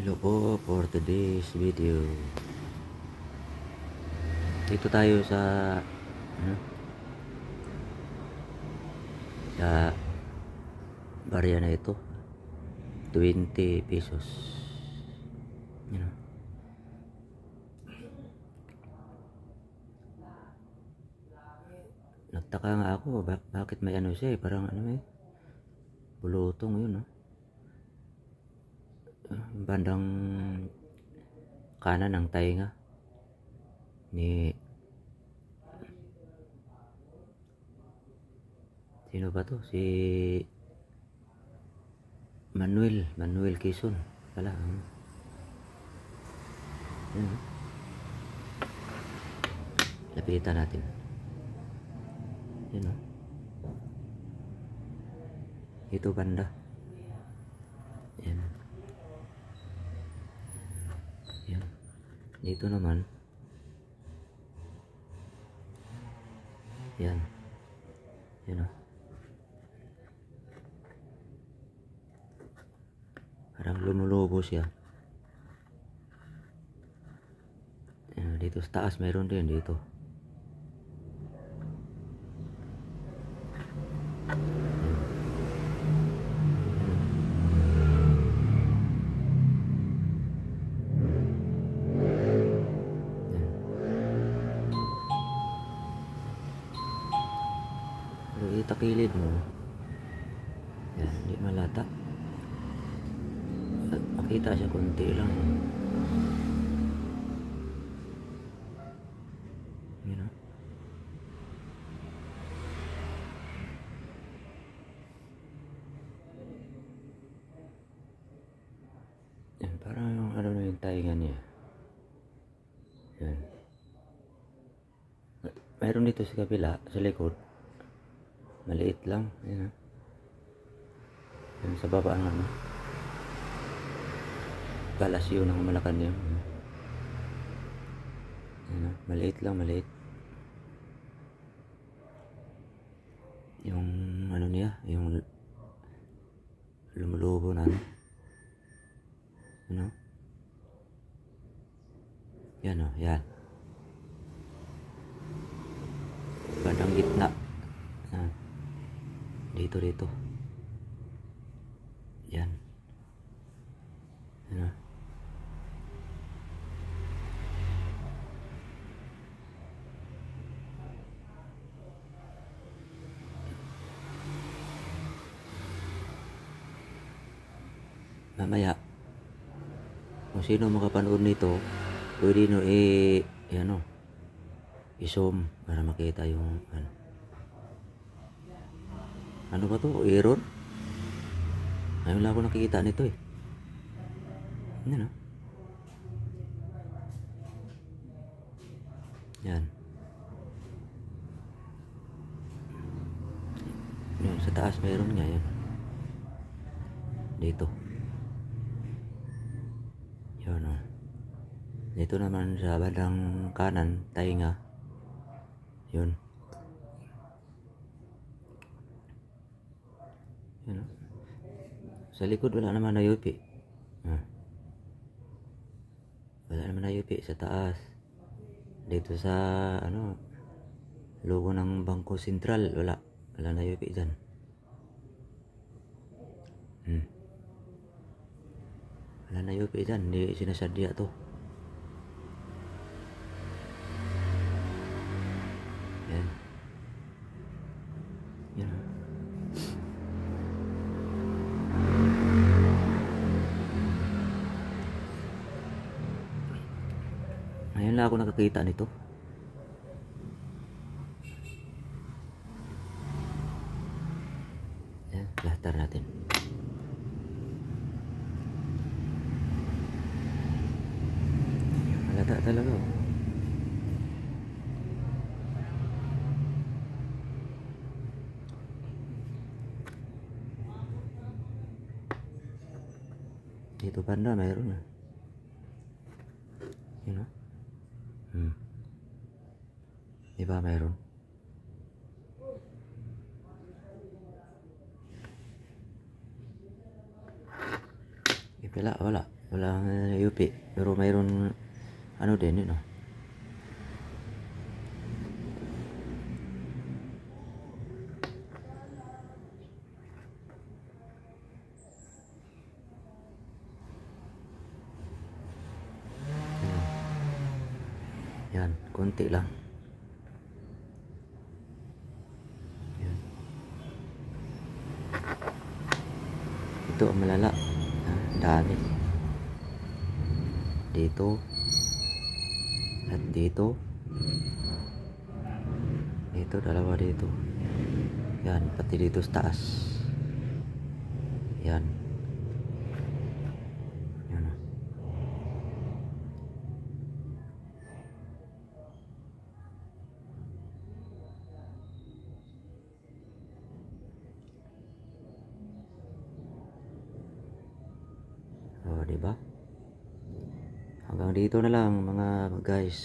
Hello po for today's video. Dito tayo sa sa barya na ito. 20 pesos. Yan. Nagtaka nga ako bakit may ano siya parang bulutong yun, no? Bandang kanan ng tainga ni sino ba to? Si Manuel Quezon pala. Yan. Lapitan natin. Yan, no? Ito banda. Yan. Yan. Dito naman. Yan. Yan, no? Parang lumulubo siya. Yan, dito sa taas mayroon din dito. Itakilid mo. Yan, hindi malata. Makita siya konti lang. You know? Yan, parang yung ano na yung tainga niya. Yan. Mayroon dito sa kabila, sa likod. Maliit lang. Yan, yan sa baba ng palasyo ng Malacanang. Yan, maliit lang, maliit. Yung ano niya, yung lumulubo na ano. Yan, o, yan. Bandang gitna. Dito. Yan. Ano? Mamaya kung sino makapanood nito, pwede nyo i-zoom para makita yung ano ba to? Error? Ngayon lang ako nakikita nito eh. Yan, no? Yan. Yan, sa taas mayroon nga yan. Dito. Yan, no? Dito naman sa bandang kanan, tainga. Yun. Yan, no? Sa likod wala naman nayupi. Wala naman nayupi sa taas. Dito sa logo ng Bangko Sentral wala nayupi dyan. Wala nayupi dyan. Hindi sinasadya to. Yan. Yan. Ngayon lang ako nakakita nito. Yan, plaster natin. Malata talaga, oh. Dito banda mayroon na. You know? Diba mayroon? Wala. Walang UP. Pero mayroon ano din yun, oh. Yan, konti lang. Yan. Ito ang malala. Dami. Dito. At dito. Dito, dalawa dito. Yan, pati dito sa taas. Yan. Yan. Oh, diba? Hanggang dito na lang mga guys.